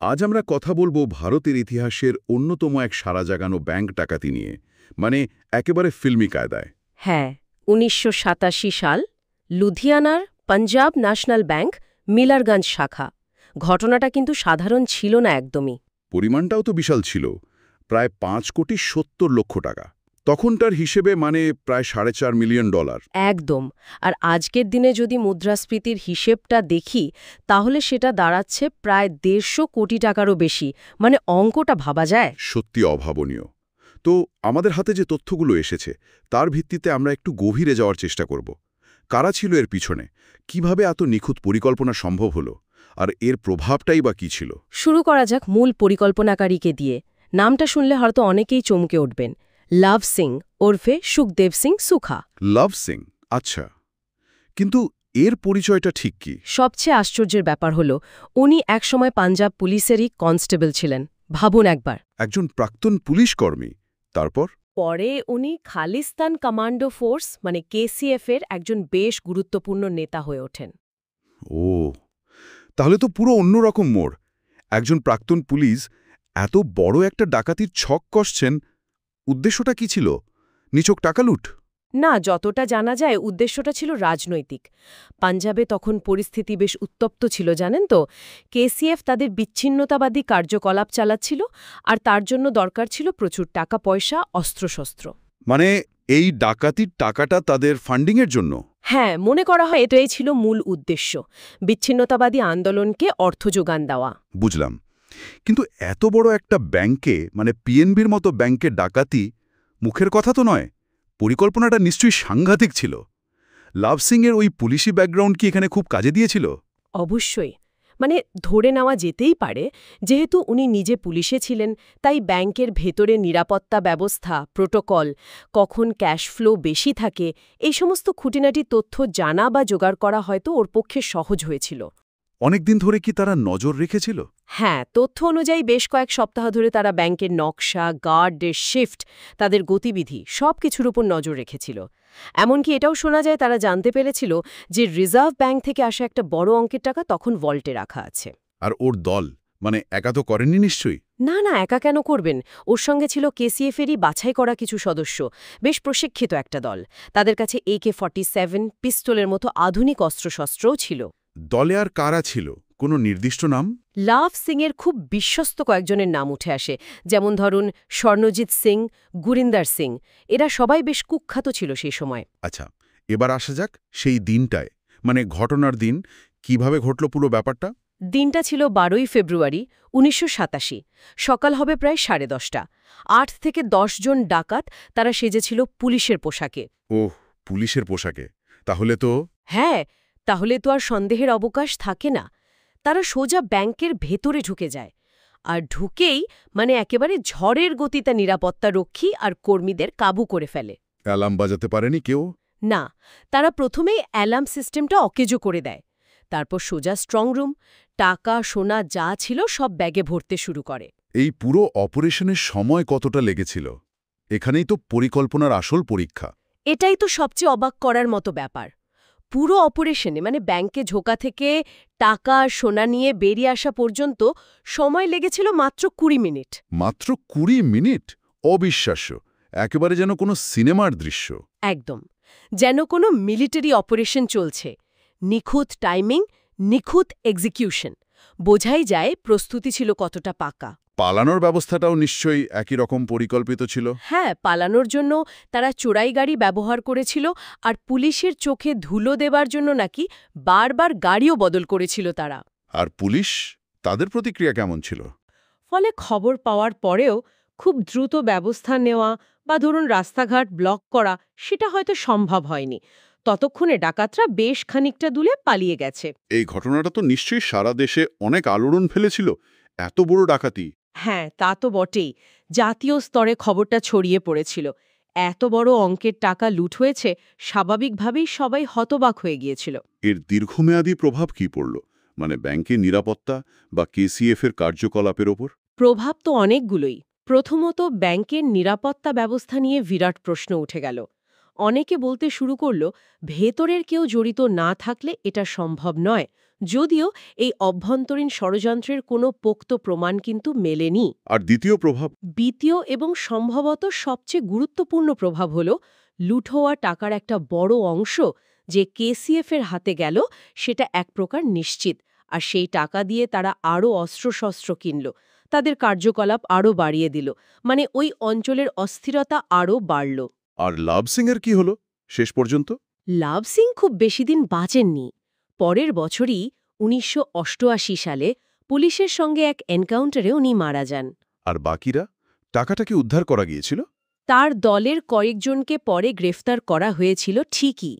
আজ আমরা কথা বলবো ভারতের ইতিহাসের অন্যতম এক সাড়া জাগানো ব্যাংক ডাকাতি নিয়ে, মানে একেবারে ফিল্মি কায়দায়। হ্যাঁ, ১৯৮৭ সাল লুধিয়ানার পাঞ্জাব ন্যাশনাল ব্যাংক মিলারগঞ্জ শাখা। ঘটনাটা কিন্তু সাধারণ ছিল না একদমই। পরিমাণটাও তো বিশাল ছিল, প্রায় ৫,৭০,০০,০০০ টাকা। তখনটার হিসেবে মানে প্রায় $৪.৫ মিলিয়ন। একদম। আর আজকের দিনে যদি মুদ্রাস্ফীতির হিসেবটা দেখি, তাহলে সেটা দাঁড়াচ্ছে প্রায় ১৫০ কোটি টাকারও বেশি। মানে অঙ্কটা ভাবা যায়। সত্যি অভাবনীয়। তো আমাদের হাতে যে তথ্যগুলো এসেছে তার ভিত্তিতে আমরা একটু গভীরে যাওয়ার চেষ্টা করব। কারা ছিল এর পিছনে, কিভাবে এত নিখুঁত পরিকল্পনা সম্ভব হলো, আর এর প্রভাবটাই বা কী ছিল? শুরু করা যাক মূল পরিকল্পনাকারীকে দিয়ে। নামটা শুনলে হয়তো অনেকেই চমকে উঠবেন। লাভ সিং ওরফে সুখদেব সিং সুখা। লাভ সিং, আচ্ছা। কিন্তু এর পরিচয়টা ঠিক কি? সবচেয়ে আশ্চর্যের ব্যাপার হল উনি একসময় পাঞ্জাব পুলিশেরই কনস্টেবল ছিলেন। ভাবুন একবার। একজন প্রাক্তন পুলিশ কর্মী, তারপর? পরে উনি খালিস্তান কমান্ডো ফোর্স মানে কেসিএফ এর একজন বেশ গুরুত্বপূর্ণ নেতা হয়ে ওঠেন। ও, তাহলে তো পুরো অন্যরকম মোড়। একজন প্রাক্তন পুলিশ এত বড় একটা ডাকাতির ছক কষছেন। উদ্দেশ্যটা কি ছিল? নিছক টাকা লুট? না, যতটা জানা যায় উদ্দেশ্যটা ছিল রাজনৈতিক। পাঞ্জাবে তখন পরিস্থিতি বেশ উত্তপ্ত ছিল, জানেন তো। কেসিএফ তাদের বিচ্ছিন্নতাবাদী কার্যকলাপ চালাচ্ছিল, আর তার জন্য দরকার ছিল প্রচুর টাকা পয়সা, অস্ত্রশস্ত্র। মানে এই ডাকাতির টাকাটা তাদের ফান্ডিংয়ের জন্য? হ্যাঁ, মনে করা হয় এটাই ছিল মূল উদ্দেশ্য, বিচ্ছিন্নতাবাদী আন্দোলনকে অর্থ যোগান দেওয়া। বুঝলাম। কিন্তু এত বড় একটা ব্যাংকে, মানে পিএনবির মতো ব্যাংকে ডাকাতি মুখের কথা তো নয়। পরিকল্পনাটা নিশ্চয়ই সাংঘাতিক ছিল। লাভ সিংয়ের ওই পুলিশি ব্যাকগ্রাউন্ড কি এখানে খুব কাজে দিয়েছিল? অবশ্যই। মানে ধরে নেওয়া যেতেই পারে, যেহেতু উনি নিজে পুলিশে ছিলেন, তাই ব্যাংকের ভেতরে নিরাপত্তা ব্যবস্থা, প্রোটোকল, কখন ক্যাশ ফ্লো বেশি থাকে, এই সমস্ত খুঁটিনাটি তথ্য জানা বা জোগাড় করা হয়তো ওর পক্ষে সহজ হয়েছিল। অনেকদিন ধরে কি তারা নজর রেখেছিল? হ্যাঁ, তথ্য অনুযায়ী বেশ কয়েক সপ্তাহ ধরে তারা ব্যাংকের নকশা, গার্ডের শিফট, তাদের গতিবিধি সব কিছুর উপর নজর রেখেছিল। এমনকি এটাও শোনা যায় তারা জানতে পেরেছিল যে রিজার্ভ ব্যাংক থেকে আসা একটা বড় অঙ্কের টাকা তখন ভল্টে রাখা আছে। আর ওর দল, মানে একা তো করেননি নিশ্চয়ই? না না, একা কেন করবেন? ওর সঙ্গে ছিল কেসিএফেরই বাছাই করা কিছু সদস্য, বেশ প্রশিক্ষিত একটা দল। তাদের কাছে AK-47 পিস্তলের মতো আধুনিক অস্ত্রশস্ত্রও ছিল। দলে আর কারা ছিল? কোনো নির্দিষ্ট নাম? লাভ সিংয়ের খুব বিশ্বস্ত কয়েকজনের নাম উঠে আসে, যেমন ধরুন স্বর্ণজিৎ সিং, গুরিন্দার সিং। এরা সবাই বেশ কুখ্যাত ছিল সেই সময়। আচ্ছা, এবার আসা যাক সেই দিনটায়, মানে ঘটনার দিন। কিভাবে ঘটল পুরো ব্যাপারটা? দিনটা ছিল ১২ই ফেব্রুয়ারি ১৯৮৭। সকাল হবে প্রায় 10:30। ৮ থেকে ১০ জন ডাকাত, তারা সেজেছিল পুলিশের পোশাকে। ওহ, পুলিশের পোশাকে! তাহলে তো... হ্যাঁ, তাহলে তো আর সন্দেহের অবকাশ থাকে না। তারা সোজা ব্যাংকের ভেতরে ঢুকে যায়। আর ঢুকেই মানে একেবারে ঝড়ের গতিতে নিরাপত্তারক্ষী আর কর্মীদের কাবু করে ফেলে। অ্যালার্ম বাজাতে পারেনি কেউ? না, তারা প্রথমেই অ্যালার্ম সিস্টেমটা অকেজো করে দেয়। তারপর সোজা স্ট্রংরুম, টাকা সোনা যা ছিল সব ব্যাগে ভরতে শুরু করে। এই পুরো অপারেশনের সময় কতটা লেগেছিল? এখানেই তো পরিকল্পনার আসল পরীক্ষা। এটাই তো সবচেয়ে অবাক করার মতো ব্যাপার। পুরো অপারেশনে মানে ব্যাংকে ঢোকা থেকে টাকা সোনা নিয়ে বেরিয়ে আসা পর্যন্ত সময় লেগেছিল মাত্র ২০ মিনিট। মাত্র ২০ মিনিট? অবিশ্বাস্য! একেবারে যেন কোনো সিনেমার দৃশ্য। একদম, যেন কোনো মিলিটারি অপারেশন চলছে। নিখুঁত টাইমিং, নিখুঁত এক্সিকিউশন। বোঝাই যায় প্রস্তুতি ছিল কতটা পাকা। পালানোর ব্যবস্থাটাও নিশ্চয়ই একই রকম পরিকল্পিত ছিল। হ্যাঁ, পালানোর জন্য তারা চোরাই গাড়ি ব্যবহার করেছিল, আর পুলিশের চোখে ধুলো দেবার জন্য নাকি বারবার গাড়িও বদল করেছিল তারা। আর পুলিশ, তাদের প্রতিক্রিয়া কেমন ছিল? ফলে খবর পাওয়ার পরেও খুব দ্রুত ব্যবস্থা নেওয়া বা ধরুন রাস্তাঘাট ব্লক করা, সেটা হয়তো সম্ভব হয়নি। ততক্ষণে ডাকাতরা বেশ খানিকটা দূরে পালিয়ে গেছে। এই ঘটনাটা তো নিশ্চয়ই সারা দেশে অনেক আলোড়ন ফেলেছিল। এত বড় ডাকাতি! হ্যাঁ, তা তো বটেই। জাতীয় স্তরে খবরটা ছড়িয়ে পড়েছিল। এত বড় অঙ্কের টাকা লুট হয়েছে, স্বাভাবিকভাবেই সবাই হতবাক হয়ে গিয়েছিল। এর দীর্ঘমেয়াদী প্রভাব কি পড়ল, মানে ব্যাংকের নিরাপত্তা বা কেসিএফ-এর কার্যকলাপের ওপর? প্রভাব তো অনেকগুলোই। প্রথমত, ব্যাংকের নিরাপত্তা ব্যবস্থা নিয়ে বিরাট প্রশ্ন উঠে গেল। অনেকে বলতে শুরু করল, ভেতরের কেউ জড়িত না থাকলে এটা সম্ভব নয়, যদিও এই অভ্যন্তরীণ ষড়যন্ত্রের কোনো পোক্ত প্রমাণ কিন্তু মেলেনি। আর দ্বিতীয় প্রভাব? দ্বিতীয় এবং সম্ভবত সবচেয়ে গুরুত্বপূর্ণ প্রভাব হল লুট হওয়া টাকার একটা বড় অংশ যে কেসিএফের হাতে গেল সেটা এক প্রকার নিশ্চিত, আর সেই টাকা দিয়ে তারা আরও অস্ত্রশস্ত্র কিনল, তাদের কার্যকলাপ আরও বাড়িয়ে দিল, মানে ওই অঞ্চলের অস্থিরতা আরও বাড়ল। আর লাভ সিংয়ের কি হলো শেষ পর্যন্ত? লাভ সিং খুব বেশি দিন বাঁচেননি। পরের বছরই ১৯৮৮ সালে পুলিশের সঙ্গে এক এনকাউন্টারে উনি মারা যান। আর বাকিরা? টাকাটা কি উদ্ধার করা গিয়েছিল? তার দলের কয়েকজনকে পরে গ্রেফতার করা হয়েছিল ঠিকই,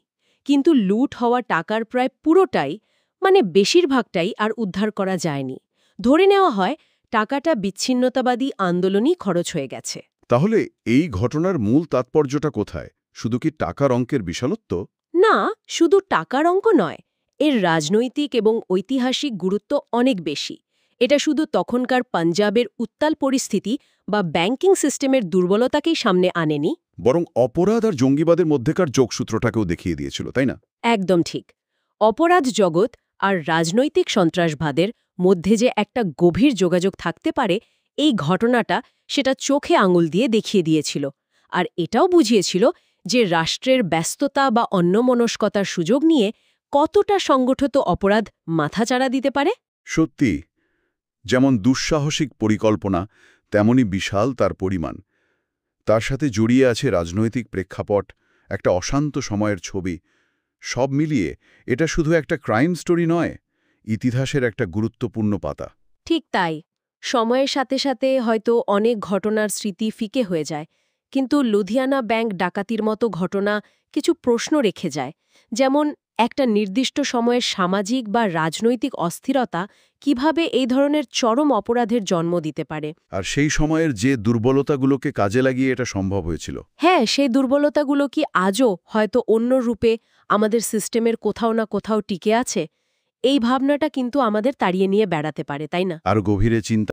কিন্তু লুট হওয়া টাকার প্রায় পুরোটাই, মানে বেশিরভাগটাই আর উদ্ধার করা যায়নি। ধরে নেওয়া হয় টাকাটা বিচ্ছিন্নতাবাদী আন্দোলনই খরচ হয়ে গেছে। তাহলে এই ঘটনার মূল তাৎপর্যটা কোথায়? শুধু কি টাকার অঙ্কের বিশালত্ব? না, শুধু টাকার অঙ্ক নয়, এর রাজনৈতিক এবং ঐতিহাসিক গুরুত্ব অনেক বেশি। এটা শুধু তখনকার পাঞ্জাবের উত্তাল পরিস্থিতি বা ব্যাংকিং সিস্টেমের দুর্বলতাকেই সামনে আনেনি, বরং অপরাধ আর জঙ্গিবাদের মধ্যেকার যোগসূত্রটাকেও দেখিয়ে দিয়েছিল, তাই না? একদম ঠিক। অপরাধ জগৎ আর রাজনৈতিক সন্ত্রাসবাদের মধ্যে যে একটা গভীর যোগাযোগ থাকতে পারে, এই ঘটনাটা সেটা চোখে আঙুল দিয়ে দেখিয়ে দিয়েছিল। আর এটাও বুঝিয়েছিল যে রাষ্ট্রের ব্যস্ততা বা অন্যমনস্কতার সুযোগ নিয়ে কতটা সংগঠিত অপরাধ মাথাচাড়া দিতে পারে। সত্যি, যেমন দুঃসাহসিক পরিকল্পনা, তেমনি বিশাল তার পরিমাণ। তার সাথে জড়িয়ে আছে রাজনৈতিক প্রেক্ষাপট, একটা অশান্ত সময়ের ছবি। সব মিলিয়ে এটা শুধু একটা ক্রাইম স্টোরি নয়, ইতিহাসের একটা গুরুত্বপূর্ণ পাতা। ঠিক তাই। সময়ের সাথে সাথে হয়তো অনেক ঘটনার স্মৃতি ফিকে হয়ে যায়, কিন্তু লুধিয়ানা ব্যাংক ডাকাতির মতো ঘটনা কিছু প্রশ্ন রেখে যায়। যেমন একটা নির্দিষ্ট সময়ের সামাজিক বা রাজনৈতিক অস্থিরতা কিভাবে এই ধরনের চরম অপরাধের জন্ম দিতে পারে। আর সেই সময়ের যে দুর্বলতাগুলোকে কাজে লাগিয়ে এটা সম্ভব হয়েছিল। হ্যাঁ, সেই দুর্বলতাগুলো কি আজও হয়তো অন্য রূপে আমাদের সিস্টেমের কোথাও না কোথাও টিকে আছে? এই ভাবনাটা কিন্তু আমাদের তাড়িয়ে নিয়ে বেড়াতে পারে, তাই না? আর গভীরে চিন্তা